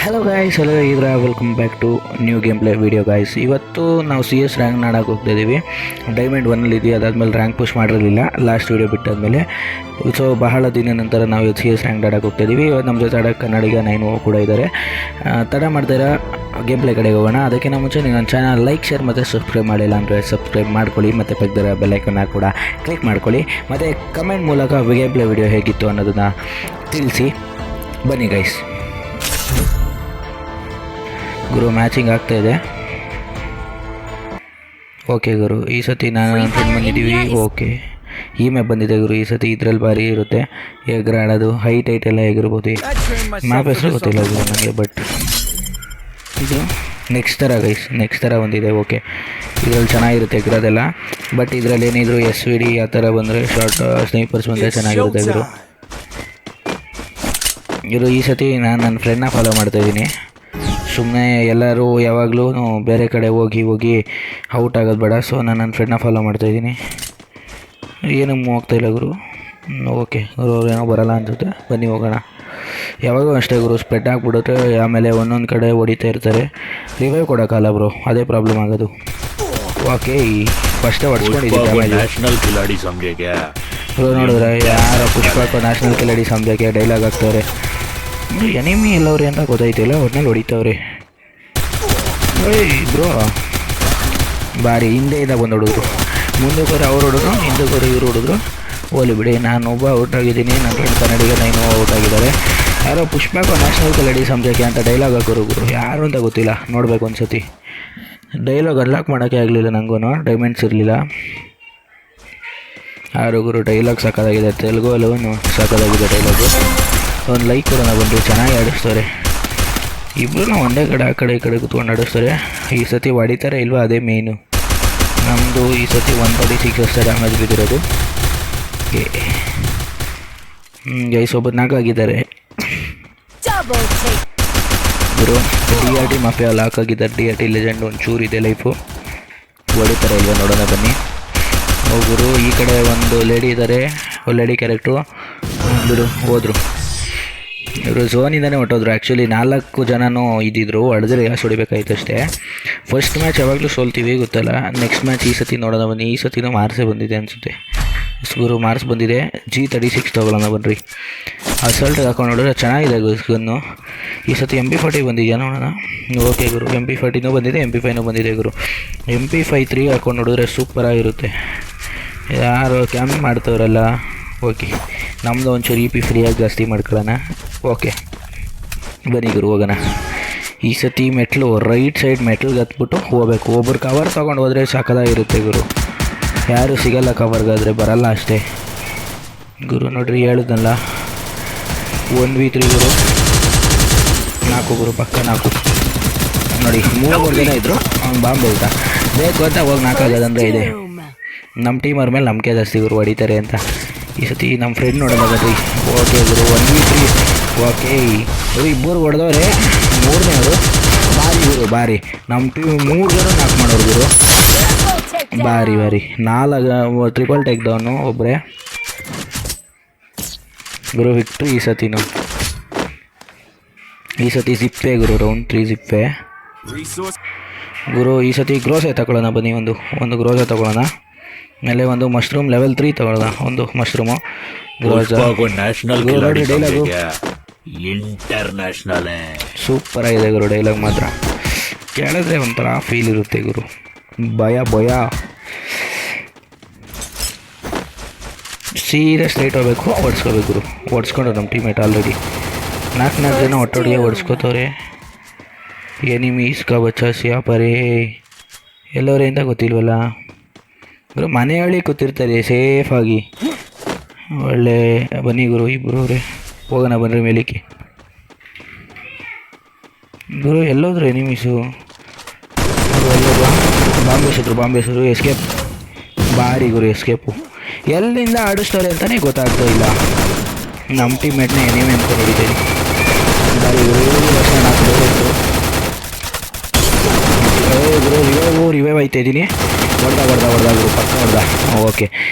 Hello guys, hello ಇದ್ರ welcome back to new game play video guys. ಇವತ್ತು ನಾವು CS rank ಆಡೋಕೆ ಹೋಗ್ತಾ ಇದ್ದೀವಿ. ಡೈಮಂಡ್ 1 ಇದೆಯಾ, ಅದಾದಮೇಲೆ ರ್ಯಾಂಕ್ ಪುಷ್ ಮಾಡಿರಲಿಲ್ಲ ಲಾಸ್ಟ್ ವೀಡಿಯೋ ಬಿಟ್ಟಾದಮೇಲೆ. ಸೊ ಬಹಳ ದಿನ ನಂತರ ನಾವು CS ರ್ಯಾಂಕ್ ಆಡೋಕೆ ಹೋಗ್ತಾ ಇದ್ದೀವಿ. ಇವತ್ತು ನಮ್ಮ ಜೊತೆ ಆಡೋಕ್ಕೆ ಕನ್ನಡಿಗ 9 ಕೂಡ ಇದ್ದಾರೆ. ತಡ ಮಾಡ್ತಾಯಿರ ಗೇಮ್ ಪ್ಲೇ ಕಡೆಗೆ ಹೋಗೋಣ. ಅದಕ್ಕಿಂತ ಮುಂಚೆ ನೀವು ನನ್ನ ಚಾನಲ್ ಲೈಕ್, ಶೇರ್ ಮತ್ತು ಸಬ್ಸ್ಕ್ರೈಬ್ ಮಾಡಿಲ್ಲ ಅಂದರೆ ಸಬ್ಸ್ಕ್ರೈಬ್ ಮಾಡ್ಕೊಳ್ಳಿ, ಮತ್ತು ಪಕ್ಕದ ಬೆಲ್ಲೈಕನ್ನ ಕೂಡ ಕ್ಲಿಕ್ ಮಾಡ್ಕೊಳ್ಳಿ. ಮತ್ತು ಕಮೆಂಟ್ ಮೂಲಕ ಗೇಮ್ ಪ್ಲೇ ವಿಡಿಯೋ ಹೇಗಿತ್ತು ಅನ್ನೋದನ್ನು ತಿಳಿಸಿ. ಬನ್ನಿ ಗೈಸ್. ಗುರು ಮ್ಯಾಚಿಂಗ್ ಆಗ್ತಾಯಿದೆ. ಓಕೆ ಗುರು, ಈ ಸತಿ ನಾನು ನನ್ನ ಫ್ರೆಂಡ್ ಬಂದಿದ್ದೀವಿ. ಓಕೆ, ಈ ಮ್ಯಾಪ್ ಬಂದಿದೆ ಗುರು. ಈ ಸತಿ ಇದರಲ್ಲಿ ಭಾರಿ ಇರುತ್ತೆ, ಎಗರಾಡೋದು, ಹೈಟ್ ಎಲ್ಲ ಎಗಿರ್ಬೋದು. ಮ್ಯಾಪ್ ಹೆಸರು ಗೊತ್ತಿಲ್ಲ ಗುರು ನನಗೆ, ಬಟ್ ಇದು ನೆಕ್ಸ್ಟ್ ಥರ ಗೈಸ್, ನೆಕ್ಸ್ಟ್ ಥರ ಬಂದಿದೆ. ಓಕೆ, ಇದರಲ್ಲಿ ಚೆನ್ನಾಗಿರುತ್ತೆ ಎಗರೋದೆಲ್ಲ. ಬಟ್ ಇದರಲ್ಲಿ ಏನಿದ್ರು SVD ಆ ಥರ ಬಂದರೆ, ಶಾರ್ಟ್ ಸ್ನೈಪರ್ಸ್ ಬಂದರೆ ಚೆನ್ನಾಗಿರುತ್ತೆ ಗುರು. ಈ ಸತಿ ನಾನು ನನ್ನ ಫ್ರೆಂಡ್ನ ಫಾಲೋ ಮಾಡ್ತಾಯಿದ್ದೀನಿ. ಸುಮ್ಮನೆ ಎಲ್ಲರೂ ಯಾವಾಗಲೂ ಬೇರೆ ಕಡೆ ಹೋಗಿ ಔಟ್ ಆಗೋದು ಬೇಡ. ಸೊ ನಾನು ನನ್ನ ಫ್ರೆಂಡ್ನ ಫಾಲೋ ಮಾಡ್ತಾಯಿದ್ದೀನಿ. ಏನೂ ಹೋಗ್ತಾಯಿಲ್ಲ ಗುರು. ಓಕೆ ಗುರು, ಅವ್ರೇನೋ ಬರೋಲ್ಲ ಅನ್ಸುತ್ತೆ. ಬನ್ನಿ ಹೋಗೋಣ. ಯಾವಾಗೂ ಅಷ್ಟೇ ಗುರು, ಸ್ಪ್ರೆಡ್ ಆಗಿಬಿಡುತ್ತೆ, ಆಮೇಲೆ ಒಂದೊಂದು ಕಡೆ ಹೊಡಿತಾ ಇರ್ತಾರೆ. ರಿವೈವ್ ಕೊಡೋಕ್ಕಲ್ಲ ಬ್ರೋ, ಅದೇ ಪ್ರಾಬ್ಲಮ್ ಆಗೋದು. ಓಕೆ, ಫಸ್ಟೇ ಹೊಡ್ಸ್ಕೊಂಡಿದ್ದೀನಿ ಬ್ರೋ. ನೋಡಿದ್ರೆ ಯಾರ ಪುಷ್ಪಕ ನ್ಯಾಷನಲ್ ಕಿಲಾಡಿ ಸಂಜೆಗೆ ಡೈಲಾಗ್ ಆಗ್ತವ್ರೆ. ಎನಿಮಿ ಎಲ್ಲವ್ರಿ ಅಂತ ಗೊತ್ತಾಯ್ತಿಲ್ಲ, ಒಟ್ನಲ್ಲಿ ಹೊಡಿತವ್ರೆ. ಬ್ರೋ ಬಾರಿ ಹಿಂದೆಯಿಂದ ಬಂದು ಹೊಡಿದ್ರು, ಮುಂದಕ್ಕೆ ಹೋದ್ರೆ ಅವ್ರು ಹೊಡಿದ್ರು, ಹಿಂದಕ್ಕೆ ಹೋದ್ರೆ ಇವ್ರು ಹೊಡಿದ್ರು. ಹೋಲಿ ಬಿಡಿ, ನಾನು ಒಬ್ಬ ಔಟ್ ಆಗಿದ್ದೀನಿ, ನನ್ನ ಫ್ರೆಂಡ್ ಕನ್ನಡಿಗ 9 ಔಟ್ ಆಗಿದ್ದಾರೆ. ಯಾರೋ ಪುಷ್ಪಕ ನ್ಯಾಷನಲ್ ಕಿಲಾಡಿ ಸಂಜೆಗೆ ಅಂತ ಡೈಲಾಗ್ ಹಾಕೋರು ಗುರು. ಯಾರು ಅಂತ ಗೊತ್ತಿಲ್ಲ, ನೋಡ್ಬೇಕು ಒಂದ್ಸತಿ. ಡೈಲಾಗ್ ಅನ್ಲಾಕ್ ಮಾಡೋಕ್ಕೆ ಆಗಲಿಲ್ಲ ನನಗೂ, ಡೈಮಂಡ್ಸ್ ಇರಲಿಲ್ಲ. ಯಾರು ಗುರು, ಡೈಲಾಗ್ ಸಾಕಾಗಿದೆ, ತೆಲುಗು ಅಲ್ಲೂ ಸಾಕಾಗಿದೆ ಡೈಲಾಗು. ಒಂದು ಲೈಕ್ ಕೊಡೋಣ ಬಂದು, ಚೆನ್ನಾಗಿ ಆಡಿಸ್ತಾರೆ ಇಬ್ಬರು. ಒಂದೇ ಕಡೆ ಆ ಕಡೆ ಈ ಕಡೆ ಕೂತ್ಕೊಂಡು ಆಡಿಸ್ತಾರೆ. ಈ ಸತಿ ಹೊಡಿತಾರೆ ಇಲ್ವಾ, ಅದೇ ಮೇಯ್ನು. ನಮ್ಮದು ಈ ಸತಿ 136 ಅಷ್ಟೇ ಡ್ಯಾಮೇಜ್ ಬಿದ್ದಿರೋದು. ಓಕೆ ಗೈಸ್, ಒಬ್ಬರು 4 ಆಗಿದ್ದಾರೆ ಗುರು. DRT ಮಾಫಿಯಾ ಲಾಕ್ ಆಗಿದ್ದಾರೆ. DRT ಲೆಜೆಂಡ್ ಒಂಚೂರು ಇದೆ ಲೈಫು. ಹೊಡಿತಾರೆ ಇಲ್ವಾ ನೋಡೋಣ ಬನ್ನಿ. ಹೋಗುರು, ಈ ಕಡೆ ಒಂದು ಲೇಡಿ ಇದ್ದಾರೆ, ಲೇಡಿ ಕ್ಯಾರೆಕ್ಟ್ರು ಬಿಡು ಹೋದರು. ಇವರು ಝೋನಿಂದನೇ ಹೊಟ್ಟೋದ್ರು. ಆ್ಯಕ್ಚುಲಿ 4 ಜನನೂ ಇದ್ದಿದ್ರು, ಹೊಡೆದ್ರೆ ಯಾಸ್ ಹೊಡಿಬೇಕಾಯ್ತು ಅಷ್ಟೇ. ಫಸ್ಟ್ ಮ್ಯಾಚ್ ಯಾವಾಗಲೂ ಸೋಲ್ತೀವಿ ಗೊತ್ತಲ್ಲ. ನೆಕ್ಸ್ಟ್ ಮ್ಯಾಚ್ ಈ ಸತಿ ನೋಡೋಣ ಬನ್ನಿ. ಈ ಸತಿನೂ ಮಾರ್ಸೇ ಬಂದಿದೆ ಅನಿಸುತ್ತೆ ಗುರು, ಮಾರ್ಸ್ ಬಂದಿದೆ. G36 ತೊಗೊಳ್ಳೋಣ ಬನ್ನಿರಿ. ಅಸಲ್ಟ್ ಹಾಕೊಂಡು ನೋಡಿದ್ರೆ ಚೆನ್ನಾಗಿದೆ ಗನ್ನು. ಈ ಸತಿ MP40 ಬಂದಿದೆಯಾ ನೋಡೋಣ. ಓಕೆ ಗುರು, MP40 ಬಂದಿದೆ, MP5 ಬಂದಿದೆ ಗುರು. MP5 3 ಹಾಕೊಂಡು ನೋಡಿದ್ರೆ ಸೂಪರಾಗಿರುತ್ತೆ. ಯಾರು ಕ್ಯಾಮ್ ಮಾಡ್ತವ್ರಲ್ಲ. ಓಕೆ, ನಮ್ಮದು ಒಂಚೂರು EP ಫ್ರೀಯಾಗಿ ಜಾಸ್ತಿ ಮಾಡ್ಕೊಳ್ಳೋಣ. ಓಕೆ ಬನ್ನಿ ಗುರು ಹೋಗೋಣ. ಈ ಸತಿ ಮೆಟ್ಲು ರೈಟ್ ಸೈಡ್ ಮೆಟ್ಲಿಗೆ ಹತ್ಬಿಟ್ಟು ಹೋಗ್ಬೇಕು. ಒಬ್ಬರು ಕವರ್ ತೊಗೊಂಡು ಹೋದರೆ ಸಾಕಾಗಿರುತ್ತೆ ಗುರು. ಯಾರು ಸಿಗಲ್ಲ ಕವರ್ಗಾದರೆ, ಬರಲ್ಲ ಅಷ್ಟೇ ಗುರು. ನೋಡ್ರಿ ಹೇಳಿದ್ನಲ್ಲ, 1v3 ಗುರು. 4 ಗುರು, ಪಕ್ಕ 4 ನೋಡಿ. 3 ಜನ ಇದ್ದರು, ಅವ್ನು ಬಾಂಬ್ ಹೇಳ್ತಾ ಬೇಕು ಅಂತ ಹೋಗಿ 4 ಆಗೋದಂದರೆ ಇದೆ. ನಮ್ಮ ಟೀಮ್ ಅವ್ರ ಮೇಲೆ ನಂಬಿಕೆ ಜಾಸ್ತಿ ಗುರು, ಹೊಡಿತಾರೆ ಅಂತ. ಈ ಸತಿ ನಮ್ಮ ಫ್ರೆಂಡ್ ನೋಡೋಣ ಬನ್ರಿ. ಓಕೆ ಗುರು, 1v3. ಓಕೆ ಗುರು, ಇಬ್ಬರು ಹೊಡೆದವ್ರೆ. 3ನೇವರು ಬಾರಿ ಗುರು, ಬಾರಿ. ನಮ್ಮ ಟೀಮ್ 3 ಜನ ನಾಕ್ ಮಾಡೋರು ಗುರು. ಬಾರಿ 4 ಟ್ರಿಪಲ್ ಟೇಕ್ ಡೌನು ಒಬ್ಬರೇ ಗುರು. ವಿಕ್ಟ್ರಿ ಈ ಸತಿ ಜಿಪ್ಪೆ ಗುರು, ರೌಂಡ್ 3 ಜಿಪ್ಪೆ ಗುರು. ಈ ಸತಿ ಗ್ರೋಸೆ ತಗೊಳ್ಳೋಣ ಬನ್ನಿ. ಒಂದು ಗ್ರೋಸೆ ತಗೊಳ್ಳೋಣ. ಆಮೇಲೆ ಒಂದು ಮಶ್ರೂಮ್ ಲೆವೆಲ್ 3 ತಗೊಳ್ಳೋಣ. ಒಂದು ಮಶ್ರೂಮು ಡೈಲಾಗು ಇಂಟರ್ನ್ಯಾಷನಲ್ ಸೂಪರ್ ಆಗಿದೆ ಗುರು. ಡೈಲಾಗ್ ಮಾತ್ರ ಕೇಳಿದ್ರೆ ಒಂಥರ ಫೀಲ್ ಇರುತ್ತೆ ಗುರು. ಭಯ ಸೀದಾ ಸ್ಟ್ರೈಟ್ ಹೋಗ್ಬೇಕು, ಓಡಿಸ್ಕೋಬೇಕು ಗುರು. ಓಡಿಸ್ಕೊಂಡು ನಮ್ಮ ಟೀಮೇಟ್ ಆಲ್ರೆಡಿ 4 ಜನ ಒಟ್ಟೊಟ್ಟಿಗೆ ಓಡಿಸ್ಕೋತವ್ರೆ. ಎನಿಮೀಸ್ ಕಾ ಬಚ್ಚಾ ಸಿಯಾಪರೇ ಎಲ್ಲವರೇ ಅಂತ ಗೊತ್ತಿಲ್ವಲ್ಲ ಗುರು. ಮನೆ ಹಳ್ಳಿ ಕೂತಿರ್ತಾರೆ ಸೇಫಾಗಿ. ಒಳ್ಳೆ ಬನ್ನಿ ಗುರು, ಇಬ್ಬರು ಹೋಗೋಣ ಬನ್ನಿರಿ ಮೇಲಿಕ್ಕೆ ಗುರು. ಎಲ್ಲೋದ್ರು ಎನಿಮೀಸು? ಬಾಂಬೆಸರು ಎಸ್ಕೇಪ್. ಬಾರಿ ಗುರು ಎಸ್ಕೇಪು. ಎಲ್ಲಿಂದ ಆಡಿಸ್ತಾರೆ ಅಂತಲೇ ಗೊತ್ತಾಗ್ತಾ ಇಲ್ಲ. ನಮ್ಮ ಟೀಮೇಟ್ನ ಎನಿಮಿ ಅಂತ ಹೊಡಿತೀವಿ. ಬಾರಿ ಗುರು, ರಿವೈವ್ ಆಯ್ತಾ ಇದ್ದೀನಿ. ಹೊಡೆದ ಗುರು, ಪಕ್ಕ ಹೊಡೆದ. ಓಕೆ,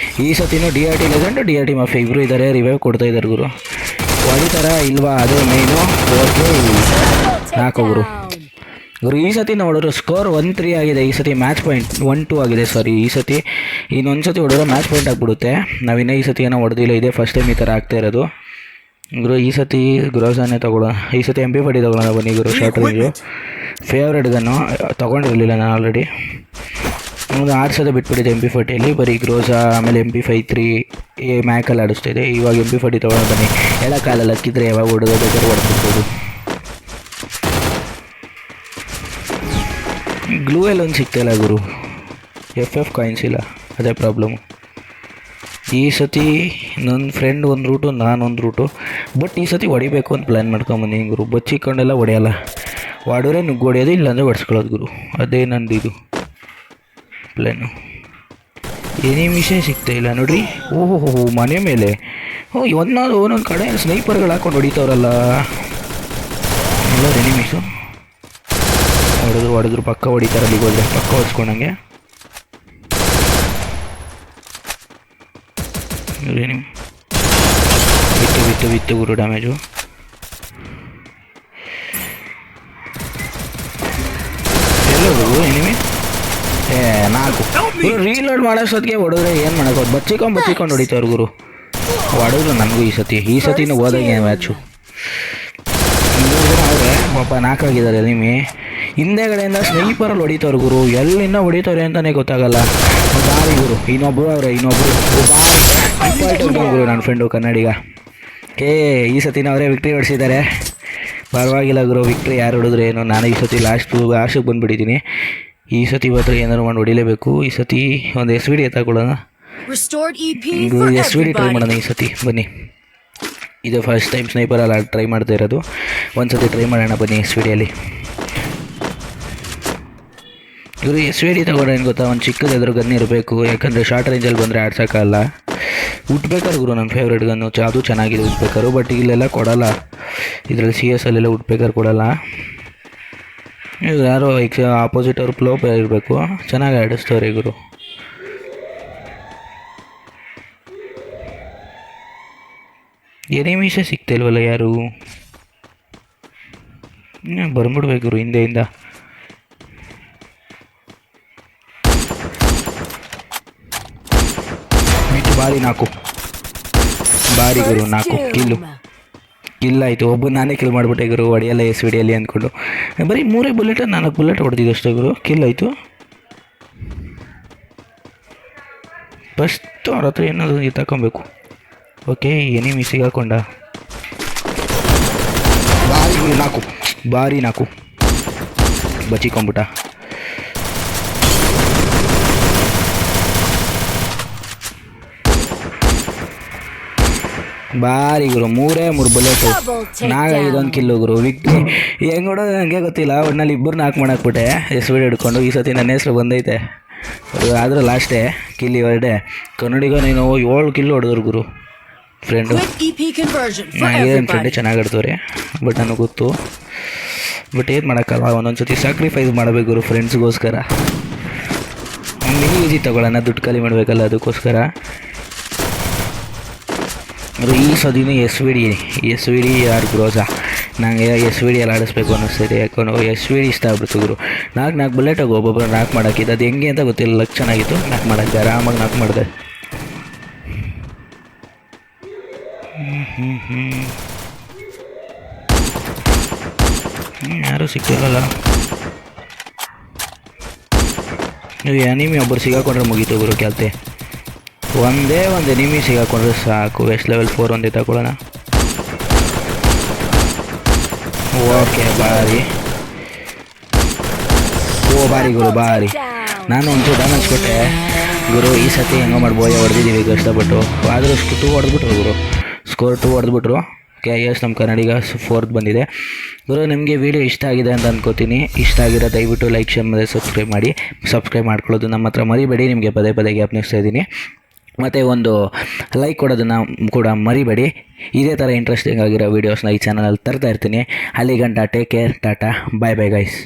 ಈ ಸತಿನೂ DRT ಲೆಜೆಂಡು, DRT ಮಾಫಿಯಾ ಇಬ್ಬರು ಇದ್ದಾರೆ. ರಿವೈವ್ ಕೊಡ್ತಾ ಇದ್ದಾರೆ ಗುರು. ಹೊಡಿತಾರ ಇಲ್ವಾ, ಅದೇ ಮೇಯ್ನು. ಓಕೆ ನಾಲ್ಕು ಗುರು ಈ ಸತಿ ನೋಡಿದ್ರು ಸ್ಕೋರ್ 1-3 ಆಗಿದೆ. ಈ ಸತಿ ಮ್ಯಾಚ್ ಪಾಯಿಂಟ್ 1-2 ಆಗಿದೆ. ಸಾರಿ, ಈ ಸತಿ ಇನ್ನೊಂದು ಸತಿ ಹೊಡೆದ್ರೆ ಮ್ಯಾಚ್ ಪಾಯಿಂಟ್ ಆಗಿಬಿಡುತ್ತೆ. ನಾವಿನ್ನೂ ಈ ಸತಿ ಏನೋ ಹೊಡೆದಿಲ್ಲ, ಇದೆ ಫಸ್ಟ್ ಟೈಮ್ ಈ ಥರ ಆಗ್ತಾ ಇರೋದು ಗುರು. ಈ ಸತಿ ಗ್ರೋಸಾನೇ ತೊಗೊಳ್ಳೋಣ. ಈ ಸತಿ MP40 ತೊಗೊಳ್ಳೋಣ ಬನ್ನಿ ಗುರು. ಶಾರ್ಟ್ ರೇಂಜು ಫೇವ್ರೇಟ್ ಗನ್ನು ತೊಗೊಂಡಿರಲಿಲ್ಲ ನಾನು ಆಲ್ರೆಡಿ. ಒಂದು 6 ಸಲ ಬಿಟ್ಬಿಟ್ಟಿದ್ದೆ MP40ಯಲ್ಲಿ. ಬರೀ ಗ್ರೋಸಾ ಆಮೇಲೆ MP53 ಮ್ಯಾಕಲ್ಲಿ ಆಡಿಸ್ತಾಯಿದೆ. ಇವಾಗ MP40 ತೊಗೊಳ್ಳೋಣ ಬನ್ನಿ. ಹೇಳೋಕ್ಕಾಗಲ್ಲ, ಲಕ್ಕಿದ್ರೆ ಯಾವಾಗ ಹೊಡೆದೋದಾದ್ರೆ ಹೊಡೆದ್ಬಿಡ್ಬೋದು. ಗ್ಲೂ ಎಲ್ಲ ಒಂದು ಸಿಗ್ತಾಯಿಲ್ಲ ಗುರು. FF ಕಾಯಿನ್ಸ್ ಇಲ್ಲ, ಅದೇ ಪ್ರಾಬ್ಲಮ್ಮು. ಈ ಸತಿ ನನ್ನ ಫ್ರೆಂಡ್ ಒಂದು ರೂಟು, ನಾನೊಂದು ರೂಟು. ಬಟ್ ಈ ಸತಿ ಹೊಡಿಬೇಕು ಅಂತ ಪ್ಲ್ಯಾನ್ ಮಾಡ್ಕೊಂಬಂದಿನಿ ಗುರು. ಬಚ್ಚಿಕೊಂಡೆಲ್ಲ ಹೊಡೆಯಲ್ಲ, ಹೊಡೆದ್ರೆ ನುಗ್ಗೊಡೆಯೋದು, ಇಲ್ಲಾಂದರೆ ಹೊಡ್ಸ್ಕೊಳ್ಳೋದು ಗುರು. ಅದೇ ನಂದು ಇದು ಪ್ಲ್ಯಾನು. ಎನಿಮಿಷೇ ಸಿಗ್ತಾಯಿಲ್ಲ ನೋಡ್ರಿ. ಓಹೋ ಮನೆ ಮೇಲೆ ಒಂದೊಂದು ಕಡೆ ಸ್ನೈಪರ್ಗಳು ಹಾಕೊಂಡು ಹೊಡಿತವ್ರಲ್ಲ ಎಲ್ಲ ಎನಿಮಿಷು. ಹೊಡೆದ್ರು ಪಕ್ಕ ಹೊಡಿತಾರೆ. ಅಲ್ಲಿಗೆ ಹೋದರೆ ಪಕ್ಕ ಹೊಡ್ಸ್ಕೊಂಡಂಗೆ. ಬಿತ್ತು ಗುರು ಡ್ಯಾಮೇಜು. ಎಲ್ಲೋದು ಎನಿಮಿ? 4 ರೀಲೋಡ್ ಮಾಡೋಷ್ಟೊತ್ತಿಗೆ ಹೊಡೆದ್ರೆ ಏನು ಮಾಡೋದು? ಬಚ್ಚಿಕೊಂಡು ಹೊಡಿತಾವ್ರು ಗುರು. ಹೊಡೆದ್ರು ನನಗೂ ಈ ಸತಿನೂ ಹೋದಂಗೆ ಮ್ಯಾಚು. 3 ಜನ ಅವ್ರೆ, ಪಾಪ 4 ಆಗಿದ್ದಾರೆ ಎನಿಮಿ. ಹಿಂದೆಗಡೆಯಿಂದ ಸ್ನೈಪರಲ್ಲಿ ಹೊಡಿತವ್ರು ಗುರು. ಎಲ್ಲಿಂದ ಹೊಡಿತವ್ರೆ ಅಂತಲೇ ಗೊತ್ತಾಗಲ್ಲ. ಬಾರಿ ಗುರು. ಇನ್ನೊಬ್ಬರು ಗುರು ನನ್ನ ಫ್ರೆಂಡು ಕನ್ನಡಿಗ. ಈ ಸತಿನ ಅವರೇ ವಿಕ್ಟ್ರಿ ಹೊಡಿಸಿದ್ದಾರೆ. ಪರವಾಗಿಲ್ಲ ಗುರು, ವಿಕ್ಟ್ರಿ ಯಾರು ಹೊಡಿದ್ರೆ ಏನು. ನಾನು ಈ ಸತಿ ಲಾಸ್ಟಿಗೆ ಬಂದುಬಿಟ್ಟಿದ್ದೀನಿ. ಈ ಸತಿ ಇವತ್ತು ಏನಾದ್ರು ಮಾಡಿ ಹೊಡಿಲೇಬೇಕು. ಈ ಸತಿ ಒಂದು SVD ತಗೊಳ್ಳೋಣ. SVD ಟ್ರೈ ಮಾಡೋಣ ಈ ಸತಿ ಬನ್ನಿ. ಇದು ಫಸ್ಟ್ ಟೈಮ್ ಸ್ನೈಪರಲ್ಲಿ ಟ್ರೈ ಮಾಡ್ತಾ ಇರೋದು. ಒಂದು ಸತಿ ಟ್ರೈ ಮಾಡೋಣ ಬನ್ನಿ SVDಯಲ್ಲಿ. ಇವರು SVD ತಗೊಂಡ್ರೆ ಏನು ಗೊತ್ತಾ, ಒಂದು ಚಿಕ್ಕದ ಎದುರು ಗನ್ ಇರಬೇಕು. ಯಾಕಂದರೆ ಶಾರ್ಟ್ ರೇಂಜಲ್ಲಿ ಬಂದರೆ ಆಡ್ಸೋಕ್ಕಲ್ಲ. ಉಟ್ಬೇಕಾದ್ರೆ ಗುರು ನನ್ನ ಫೇವ್ರೇಟ್ ಗನ್ನು, ಅದು ಚೆನ್ನಾಗಿದೆ ಉಟ್ಬೇಕಾದ್ರು. ಬಟ್ ಇಲ್ಲೆಲ್ಲ ಕೊಡೋಲ್ಲ, ಇದರಲ್ಲಿ CS ಅಲ್ಲೆಲ್ಲ ಉಟ್ಬೇಕಾದ್ರೆ ಕೊಡೋಲ್ಲ. ಯಾರೋ ಆಪೋಸಿಟ್ ಅವ್ರು ಪ್ಲೋ ಇರಬೇಕು, ಚೆನ್ನಾಗಿ ಆಡಿಸ್ತವ್ರೆ ಗುರು. ಎನಿಮಿಷೇ ಸಿಗ್ತಾಯಿಲ್ವಲ್ಲ ಯಾರು. ಬಂದ್ಬಿಡ್ಬೇಕು ಗುರು ಹಿಂದೆಯಿಂದ. ಬಾರಿ ಗುರು 4 ಕಿಲ್ ಆಯಿತು. ಒಬ್ಬ ನಾನೇ ಕಿಲ್ ಮಾಡಿಬಿಟ್ಟೆ ಗುರು. ಹೊಡೆಯಲ್ಲ SVDಯಲ್ಲಿ ಅಂದ್ಕೊಂಡು ಬರೀ 3 ಬುಲೆಟ್ 4 ಬುಲೆಟ್ ಹೊಡೆದಿದ್ದು ಅಷ್ಟೇ ಗುರು. ಕಿಲ್ ಆಯಿತು. ಫಸ್ಟು ಅವ್ರ ಹತ್ರ ಏನಾದರೂ ತಗೊಬೇಕು. ಓಕೆ, ಎನಿಮಿ ಸಿಗಾಕೊಂಡ. ಬಾರಿ 4 ಬಚ್ಚಿಕೊಂಬಿಟ್ಟ. ಬಾರಿ ಗುರು 3 ಬುಲೆಟು 4 ಕಿಲ್ಲು ಗುರು. ವಿಕ್ಟ್ರಿ ಹೆಂಗೆ ಹೊಡೋದು ನನಗೆ ಗೊತ್ತಿಲ್ಲ. ಒಟ್ಟಿನಲ್ಲಿ 2 ನಾಲ್ಕು ಮಾಡಾಕ್ಬಿಟ್ಟೆ SVD ಹಿಡ್ಕೊಂಡು. ಈ ಸತಿ ನನ್ನ ಹೆಸರು ಬಂದೈತೆ. ಆದರೆ ಲಾಸ್ಟೇ ಕಿಲ್ ಹೊರಡೆ. ಕನ್ನಡಿಗ ನೀನು 7 ಕಿಲ್ಲು ಹೊಡೆದ್ರು ಗುರು ಫ್ರೆಂಡು. ಏನು ಫ್ರೆಂಡೇ ಚೆನ್ನಾಗಿ ಆಡ್ತವ್ರೆ. ಬಟ್ ನನಗೆ ಗೊತ್ತು. ಬಟ್ ಏನು ಮಾಡೋಕ್ಕಲ್ಲ, ಒಂದೊಂದು ಸತಿ ಸ್ಯಾಕ್ರಿಫೈಸ್ ಮಾಡಬೇಕು ಗುರು ಫ್ರೆಂಡ್ಸ್ಗೋಸ್ಕರ. ಮಿನಿ ಈಜಿ ತಗೊಳ್ಳೋಣ, ದುಡ್ಡು ಖಾಲಿ ಮಾಡಬೇಕಲ್ಲ, ಅದಕ್ಕೋಸ್ಕರ. ಈ ಸದಿನ SVD ಯಾರು ಗ್ರೋಸಾ. ನನಗೆ SVD ಎಲ್ಲ ಆಡಿಸ್ಬೇಕು ಅನ್ನಿಸ್ತೈತೆ. ಯಾಕಂದ್ರೆ SVD ಇಷ್ಟ ಆಗ್ಬಿಡ್ತು ಗುರು. 4 ಬುಲೆಟಾಗಿ ಒಬ್ಬೊಬ್ಬರು 4 ಮಾಡೋಕ್ಕಿದ್ದು. ಅದು ಹೆಂಗೆ ಅಂತ ಗೊತ್ತಿಲ್ಲ. ಲಕ್ ಚೆನ್ನಾಗಿತ್ತು, 4 ಮಾಡೋಕ್ಕೆ ಆರಾಮಾಗಿ 4 ಮಾಡಿದೆ. ಯಾರೂ ಸಿಕ್ತಿಲ್ಲಲ್ಲ. ನೀವು ಎನಿಮಿ ಒಬ್ಬರು ಸಿಗಾಕೊಂಡ್ರೆ ಮುಗೀತು ಗುರು ಕೆಲತೆ. ಒಂದೇ ಒಂದು ಎನಿಮಿ ಸಿಗಾಕೊಂಡ್ರೆ ಸಾಕು. ವೆಸ್ಟ್ ಲೆವೆಲ್ 4 ಒಂದೇ ತಗೊಳ್ಳೋಣ. ಓಕೆ, ಬಾರಿ ಗುರು ಬಾರಿ. ನಾನು ಒಂದು ಡ್ಯಾಮೇಜ್ ಕೊಟ್ಟೆ ಗುರು. ಈ ಸತಿ ಹೆಂಗೋ ಮಾಡ್ಬೋದು, ಹೊಡೆದಿದ್ದೀವಿ ಕಷ್ಟಪಟ್ಟು. ಆದರೂ 2 ಹೊಡೆದ್ಬಿಟ್ರು ಗುರು. ಸ್ಕೋರ್ 2 ಹೊಡೆದ್ಬಿಟ್ರು. KS ನಮ್ಮ ಕನ್ನಡಿಗ 4th ಬಂದಿದೆ ಗುರು. ನಿಮಗೆ ವಿಡಿಯೋ ಇಷ್ಟ ಆಗಿದೆ ಅಂತ ಅಂದ್ಕೋತೀನಿ. ಇಷ್ಟ ಆಗಿರೋ ದಯವಿಟ್ಟು ಲೈಕ್, ಶೇರ್ ಮತ್ತು ಸಬ್ಸ್ಕ್ರೈಬ್ ಮಾಡಿ. ಸಬ್ಸ್ಕ್ರೈಬ್ ಮಾಡ್ಕೊಳ್ಳೋದು ನಮ್ಮ ಹತ್ರ ಮರಿಬೇಡಿ. ನಿಮಗೆ ಪದೇ ಜ್ಞಾಪನಿಸ್ತಾ ಇದ್ದೀನಿ. ಮತ್ತು ಒಂದು ಲೈಕ್ ಕೊಡೋದನ್ನು ಕೂಡ ಮರಿಬೇಡಿ. ಇದೇ ಥರ ಇಂಟ್ರೆಸ್ಟಿಂಗ್ ಆಗಿರೋ ವೀಡಿಯೋಸ್ನ ಈ ಚಾನಲಲ್ಲಿ ತರ್ತಾ ಇರ್ತೀನಿ. ಅಲ್ಲಿ ಗಂಟ take care, tata, bye guys.